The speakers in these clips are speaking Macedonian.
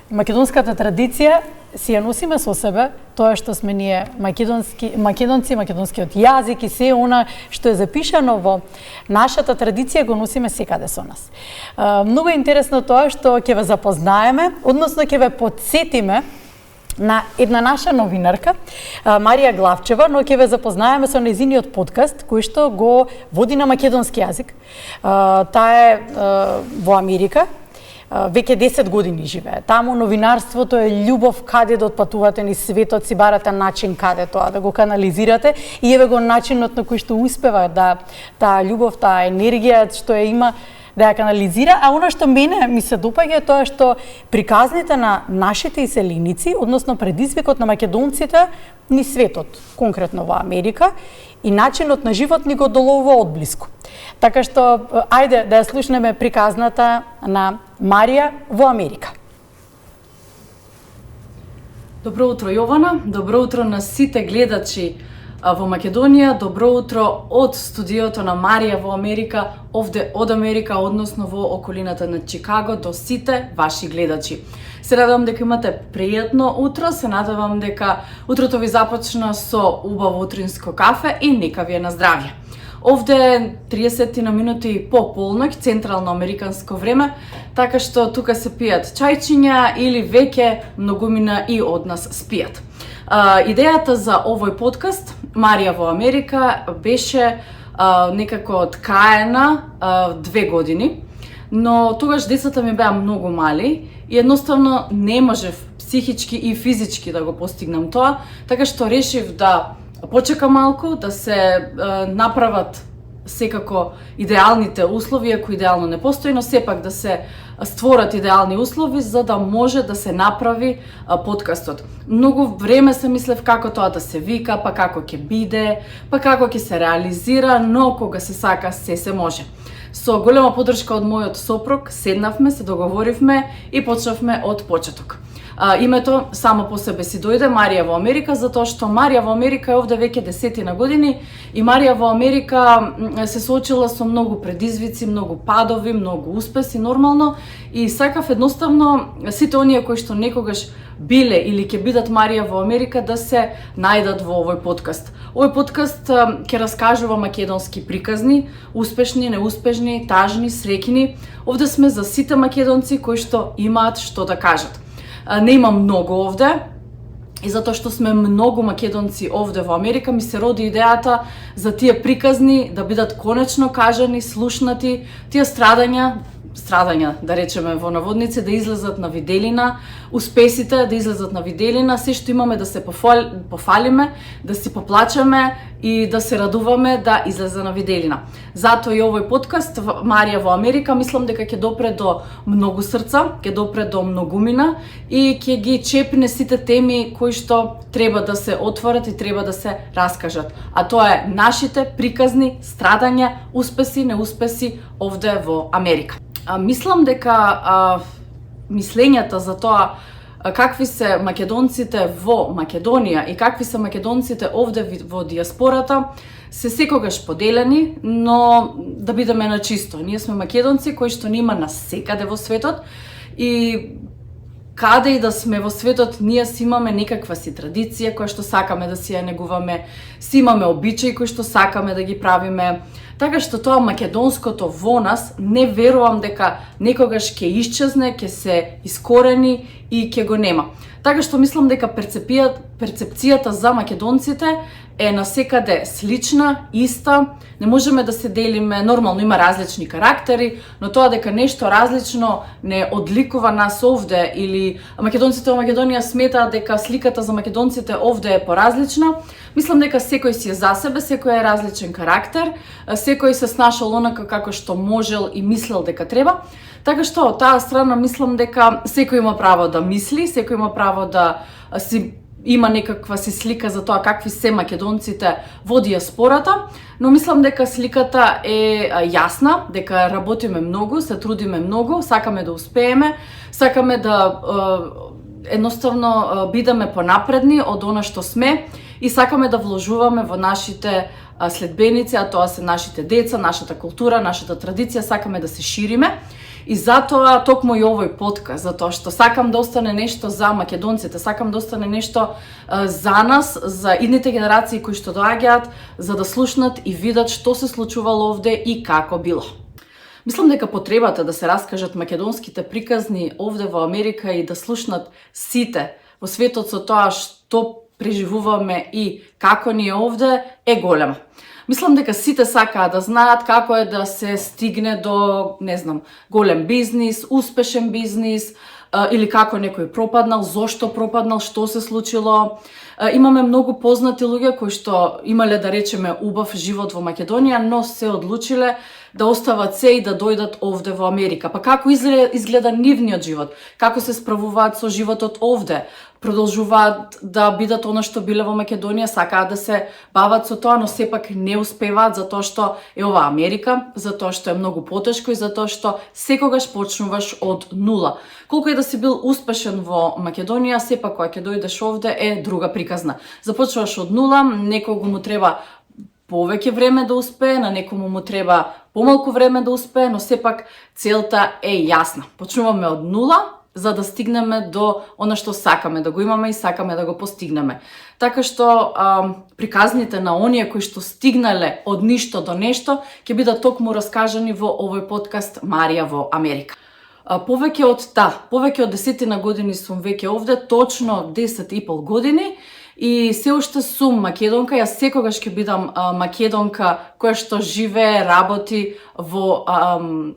македонската традиција си ја носиме со себе, тоа што сме ние македонци, македонскиот јазик и се она што е запишано во нашата традиција го носиме секаде со нас. Многу е интересно тоа што ќе ве запознаеме, односно ќе ве потсетиме на една наша новинарка, Марија Главчева, но ќе ве запознаеме со нејзиниот подкаст, кој што го води на македонски јазик. Таа е во Америка, веќе 10 години живее. Таму новинарството е љубов, каде да отпатувате низ светот, си барате начин каде тоа да го канализирате и еве го начинот на кој што успева да таа љубов, таа енергија што ја има да ја канализира, а она што мене ми се допаѓа е тоа што приказните на нашите иселеници, односно предизвикот на македонците ни светот, конкретно во Америка, и начинот на живот ни го доловува одблиску. Така што, ајде да ја слушнеме приказната на Марија во Америка. Добро утро, Јована. Добро утро на сите гледачи во Македонија. Добро утро од студиото на Марија во Америка, овде од Америка, односно во околината на Чикаго, до сите ваши гледачи. Се надевам дека имате пријатно утро, се надевам дека утрото ви започна со убаво утринско кафе и нека ви е на здравје. Овде 30 на минути по полноќ, централно американско време, така што тука се пијат чајчиња или веќе многумина и од нас спијат. Идејата за овој подкаст, Марија во Америка, беше некако ткаена 2 години, но тогаш децата ми беа многу мали и едноставно не можев психички и физички да го постигнам тоа, така што решив да почекам малку, да се направат секако идеалните услови, ако идеално не постои, но сепак да се створат идеални услови за да може да се направи подкастот. Многу време се мислев како тоа да се вика, па како ќе биде, па како ќе се реализира, но кога се сака, се може. Со голема поддршка од мојот сопруг, седнавме, се договоривме и почнавме од почеток. Името само по себе си дојде Марија во Америка, затоа што Марија во Америка е овде веќе 10 години и Марија во Америка се соочила со многу предизвици, многу падови, многу успеси нормално и сакав едноставно сите оние кои што некогаш биле или ќе бидат Марија во Америка да се најдат во овој подкаст. Овој подкаст ќе раскажува македонски приказни, успешни, неуспешни, тажни, среќни. Овде сме за сите македонци кои што имаат што да кажат. Не има многу овде, и затоа што сме многу македонци овде во Америка, ми се роди идејата за тие приказни да бидат конечно кажани, слушнати, тие страдања, да речеме во наводници, да излезат на виделина, успесите да излезат на виделина, се што имаме да се пофалиме, да си поплачеме и да се радуваме да излезе на виделина. Затоа и овој подкаст Марија во Америка мислам дека ќе допре до многу срца, ќе допре до многумина и ќе ги чепне сите теми кои што треба да се отворат и треба да се раскажат. А тоа е нашите приказни, страдања, успеси, неуспеси овде во Америка. Мислам дека мислењата за тоа какви се македонците во Македонија и какви се македонците овде во диаспората се секогаш поделени, но да бидеме на чисто. Ние сме македонци кои што нима насекаде во светот и каде и да сме во светот, ние си имаме некаква си традиција која што сакаме да си ја негуваме, си имаме обичаи кои што сакаме да ги правиме. Така што тоа македонското во нас не верувам дека некогаш ќе исчезне, ќе се искорени и ќе го нема. Така што мислам дека перцепцијата за македонците е насекаде слична, иста, не можеме да се делиме, нормално има различни карактери, но тоа дека нешто различно не одликува нас овде или македонците во Македонија сметаат дека сликата за македонците овде е поразлична, мислам дека секој си е за себе, секој е различен карактер, секој се снашал онака како што можел и мислел дека треба. Така што од таа страна мислам дека секој има право да мисли, секој има право да си има некаква си слика за тоа какви се македонците во диаспората, но мислам дека сликата е јасна, дека работиме многу, се трудиме многу, сакаме да успееме, сакаме да едноставно бидеме понапредни од она што сме и сакаме да вложуваме во нашите следбеници, а тоа се нашите деца, нашата култура, нашата традиција, сакаме да се шириме. И затоа токму и овој подкаст, затоа што сакам да остане нешто за македонците, сакам да остане нешто за нас, за идните генерации кои што доаѓаат, за да слушнат и видат што се случувало овде и како било. Мислам дека потребата да се раскажат македонските приказни овде во Америка и да слушнат сите во светот со тоа што преживуваме и како ни е овде е голема. Мислам дека сите сакаат да знаат како е да се стигне до, не знам, голем бизнис, успешен бизнис, или како некој пропаднал, зошто пропаднал, што се случило. Имаме многу познати луѓе кои што имале, да речеме, убав живот во Македонија, но се одлучиле да остават се и да дојдат овде во Америка. Па како изгледа нивниот живот? Како се справуваат со животот овде? Продолжуваат да бидат она што биле во Македонија, сакаат да се бават со тоа, но сепак не успеваат затоа што е ова Америка, затоа што е многу потешко и затоа што секогаш почнуваш од нула. Колку и да си бил успешен во Македонија, сепак кога ќе дојдеш овде е друга приказна. Започнуваш од нула, некогу му треба повеќе време да успее, на некому му треба помалку време да успее, но сепак целта е јасна. Почнуваме од нула, за да стигнеме до она што сакаме да го имаме и сакаме да го постигнеме. Така што приказните на оние кои што стигнале од ништо до нешто ќе бидат токму раскажани во овој подкаст Марија во Америка. Повеќе од 10 години сум веќе овде, точно 10,5 години, и се уште сум македонка. Јас секогаш ќе бидам македонка која што живее, работи во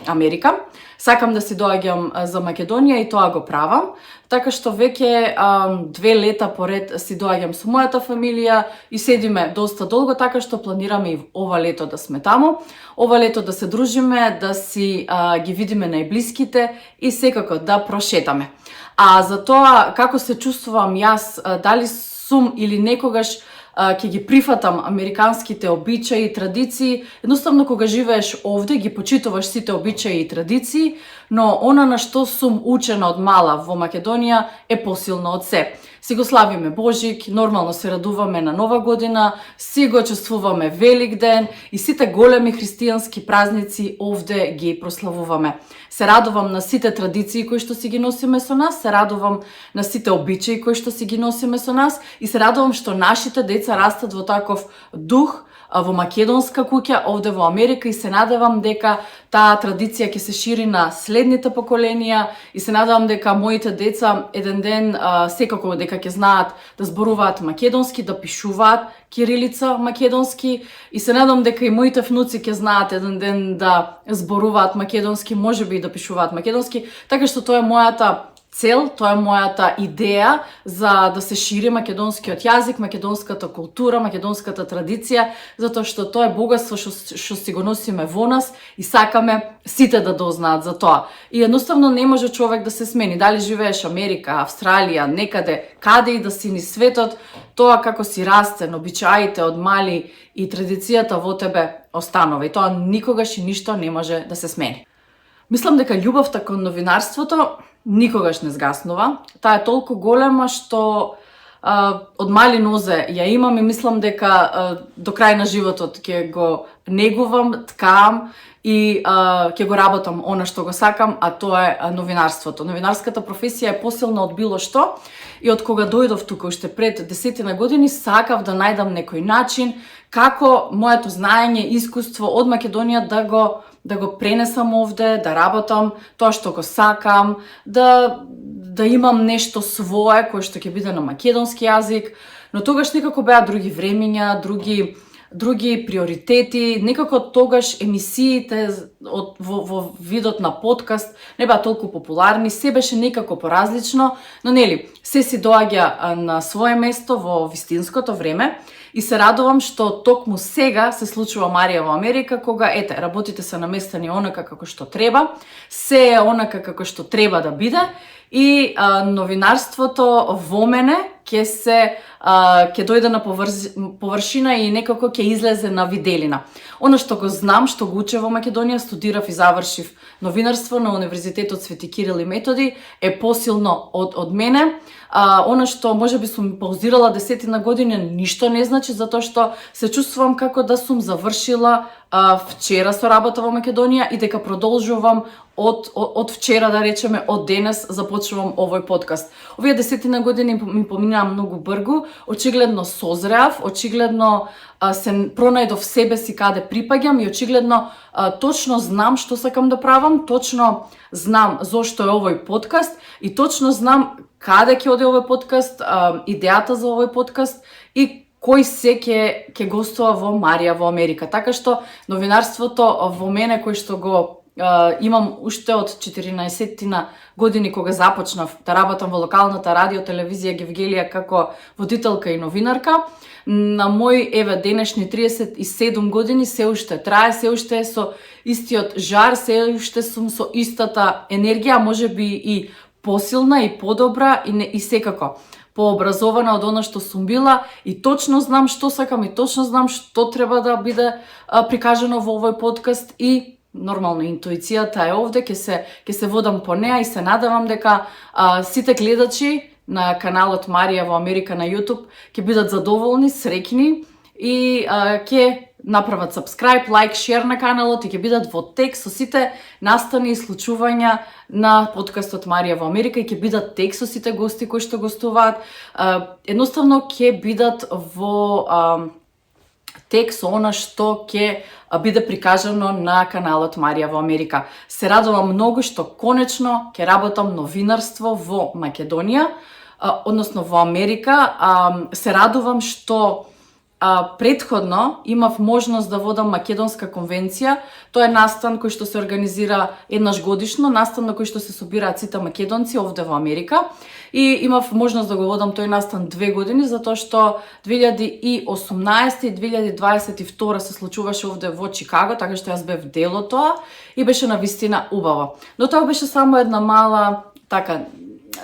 Америка. Сакам да си доаѓам за Македонија и тоа го правам. Така што веќе 2 лета поред си доаѓам со мојата фамилија и седиме доста долго, така што планираме и ова лето да сме таму. Ова лето да се дружиме, да си ги видиме најблиските и секако да прошетаме. А за тоа како се чувствувам јас, дали сум или некогаш ќе ги прифатам американските обичаи и традиции, едноставно кога живееш овде ги почитуваш сите обичаи и традиции, но она на што сум учена од мала во Македонија е посилно од се. Си го славиме Божик, нормално се радуваме на Нова година, си го чествуваме Велик ден и сите големи христијански празници овде ги прославуваме. Се радувам на сите традиции кои што си ги носиме со нас, се радувам на сите обичаи кои што си ги носиме со нас и се радувам што нашите деца растат во таков дух, во македонска куќа овде во Америка и се надевам дека таа традиција ќе се шири на следните поколенија и се надевам дека моите деца еден ден секако дека ќе знаат да зборуваат македонски, да пишуваат кирилица македонски и се надевам дека и моите внуци ќе знаат еден ден да зборуваат македонски, можеби и да пишуваат македонски, така што тоа е мојата цел, тоа е мојата идеја за да се шири македонскиот јазик, македонската култура, македонската традиција, затоа што тоа е богатство што си го носиме во нас и сакаме сите да дознаат за тоа. И едноставно не може човек да се смени. Дали живееш Америка, Австралија, некаде, каде и да си ни светот, тоа како си растен, обичаите од мали и традицијата во тебе останува и тоа никогаш и ништо не може да се смени. Мислам дека љубовта кон новинарството никогаш не згаснува. Таа е толку голема што од мали нозе ја имам и мислам дека до крај на животот ќе го негувам, ткаам и ќе го работам она што го сакам, а тоа е новинарството. Новинарската професија е посилна од било што и од кога дојдов тука уште пред 10 години сакав да најдам некој начин како моето знаење, искуство од Македонија да го пренесам овде, да работам тоа што го сакам, да имам нешто свое кое што ќе биде на македонски јазик, но тогаш некако беа други времиња, други приоритети, некако тогаш емисиите во видот на подкаст не беа толку популарни, се беше некако поразлично, но нели, се си доаѓа на свое место во вистинското време и се радувам што токму сега се случува Марија во Америка, кога работите се наместени онака како што треба, се е онака како што треба да биде и новинарството во мене ќе се ќе дојде на површина и некако ќе излезе на виделина. Она што го знам, што го учев во Македонија, студирав и завршив новинарство на Универзитетот Свети Кирил и Методи, е посилно од мене. Она што можеби сум паузирала 10 години, ништо не значи, затоа што се чувствувам како да сум завршила вчера со работа во Македонија и дека продолжувам од вчера, да речеме, од денес започнувам овој подкаст. Овие 10 години ми поминаа многу брзо, очигледно созреав, очигледно се пронајдов себе си каде припаѓам и очигледно точно знам што сакам да правам, точно знам зошто е овој подкаст и точно знам каде ќе оди овој подкаст, идејата за овој подкаст и кој се ќе гостува во Марија во Америка. Така што новинарството во мене, кој што го имам уште од 14 години кога започнав да работам во локалната радио телевизија Гевгелија како водителка и новинарка, на мој денешни 37 години се уште трае, се уште е со истиот жар, се уште сум со истата енергија, можеби и посилна и подобра и секако пообразована од она што сум била и точно знам што сакам и точно знам што треба да биде прикажано во овој подкаст и нормално интуицијата е овде, ќе се водам по неа и се надевам дека сите гледачи на каналот Марија во Америка на YouTube ќе бидат задоволни, среќни и ќе направат subscribe, like, share на каналот и ќе бидат во тек со сите настани и случувања на подкастот Марија во Америка и ќе бидат тек со сите гости кои што гостуваат. Едноставно ќе бидат во тек со она што ќе биде прикажано на каналот Марија во Америка. Се радувам многу што конечно ќе работам новинарство во Македонија, односно во Америка. Се радувам што предходно имав можност да водам Македонска конвенција. Тоа е настан кој што се организира еднаш годишно, настан на кој што се собираат сите македонци овде во Америка. И имав можност да го водам тој настан 2 години, затоа што 2018 и 2022 се случуваше овде во Чикаго, така што јас бев дел од тоа и беше навистина убаво. Но тоа беше само една мала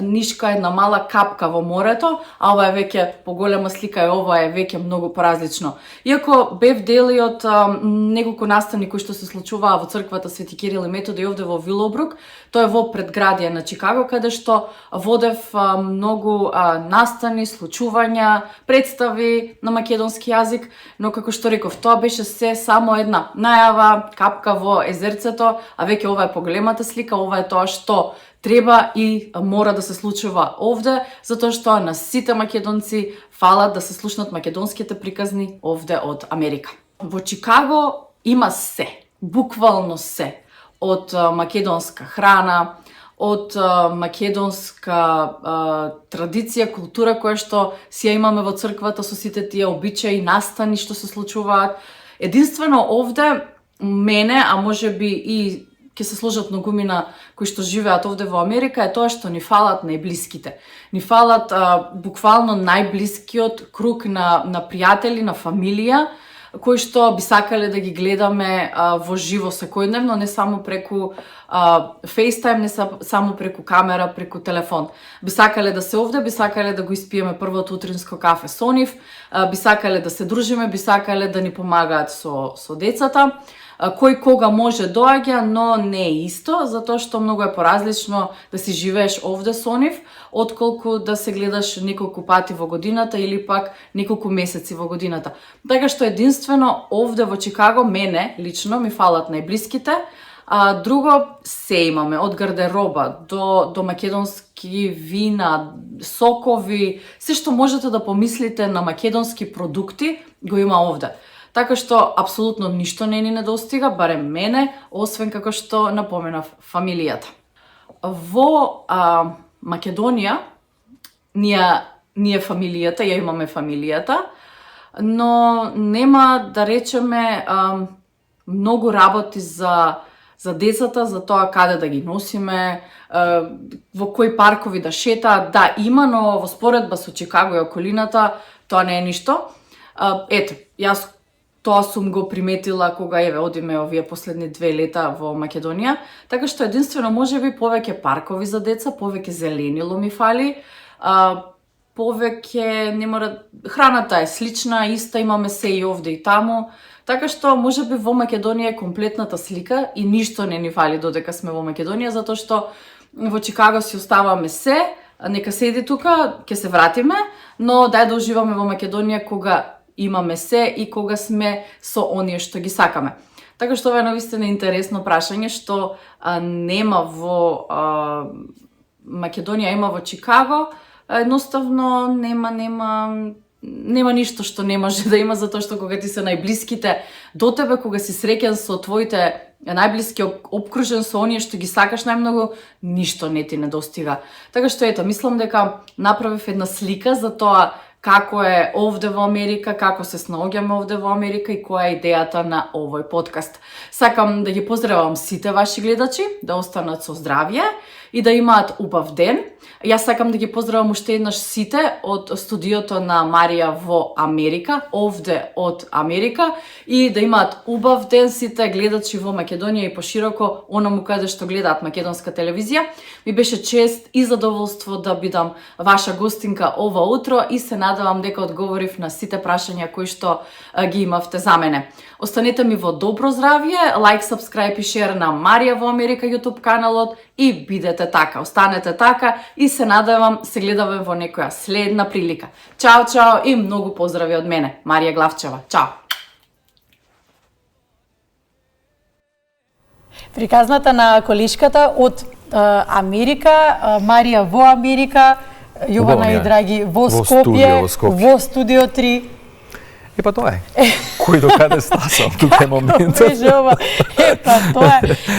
нишка, една мала капка во морето, а ова е веќе поголема слика и ова е веќе многу поразлично. Иако бев дел и од неколку настани кои што се случуваа во црквата Свети Кирил и Методи овде во Вилоубрук, тоа е во предградие на Чикаго, каде што водев многу настани, случувања, представи на македонски јазик, но како што реков, тоа беше се само една најава, капка во езерцето, а веќе ова е поголемата слика, ова е тоа што треба и мора да се случува овде, затоа што на сите македонци фалат да се слушнат македонските приказни овде од Америка. Во Чикаго има се, буквално се, од македонска храна, од македонска традиција, култура која што си ја имаме во црквата со сите тие обичаи, настани што се случуваат. Единствено овде мене, а можеби и ќе се сложат многумина кои што живеат овде во Америка, е тоа што ни фалат најблиските. Ни фалат буквално најблискиот круг на пријатели, на фамилија, кои што би сакале да ги гледаме во живо секојдневно, не само преку FaceTime, не само преку камера, преку телефон. Би сакале да се овде, би сакале да го испиеме првото утринско кафе со нив, би сакале да се дружиме, би сакале да ни помагаат со децата. Кој кога може доаѓа, но не е исто, затоа што многу е поразлично да си живееш овде со нив, отколку да се гледаш неколку пати во годината или пак неколку месеци во годината. Така што единствено овде во Чикаго мене лично ми фалат најблиските, друго се имаме, од гардероба до македонски вина, сокови, се што можете да помислите на македонски продукти го има овде. Така што апсолутно ништо не ни недостига, барем мене, освен како што напоменав, фамилијата. Во Македонија ние фамилијата, ја имаме фамилијата, но нема да речеме многу работи за децата, за тоа каде да ги носиме, во кои паркови да шетаат. Да, има, но во споредба со Чикаго и околината тоа не е ништо. Ето, јас тоа сум го приметила кога одиме овие последни 2 лета во Македонија, така што единствено можеби повеќе паркови за деца, повеќе зеленило ми фали, повеќе не мора, храната е слична, иста, имаме се и овде и таму. Така што можеби во Македонија е комплетната слика и ништо не ни фали додека сме во Македонија, затоа што во Чикаго си оставаме се, нека седи тука, ќе се вратиме, но дај да уживаме во Македонија кога имаме се и кога сме со оние што ги сакаме. Така што ова е навистина интересно прашање што нема во Македонија, има во Чикаго. Едноставно нема ништо што не може да има, затоа што кога ти се најблиските до тебе, кога си среќен со твоите најблиски, обкружен со оние што ги сакаш најмногу, ништо не ти недостига. Така што ето, мислам дека направив една слика за тоа како е овде во Америка, како се снаоѓаме овде во Америка и која е идејата на овој подкаст. Сакам да ги поздравам сите ваши гледачи, да останат со здравје и да имаат убав ден. Јас сакам да ги поздравам уште еднаш сите од студиото на Марија во Америка, овде од Америка, и да имаат убав ден сите гледачи во Македонија и пошироко онаму каде што гледаат македонска телевизија. Ми беше чест и задоволство да бидам ваша гостинка ова утро и се надевам дека одговорив на сите прашања кои што ги имавте за мене. Останете ми во добро здравје, лайк, сабскрајб и шер на Марија во Америка YouTube каналот и бидете така, останете така и се надевам се гледаме во некоја следна прилика. Чао, чао и многу поздрави од мене, Марија Главчева. Чао! Приказната на колишката од Америка, Марија во Америка, Јована и Драги во Скопје, во студио 3. И па тоа е. Кој до каде стасам, тука е моментот. Епа тоа е.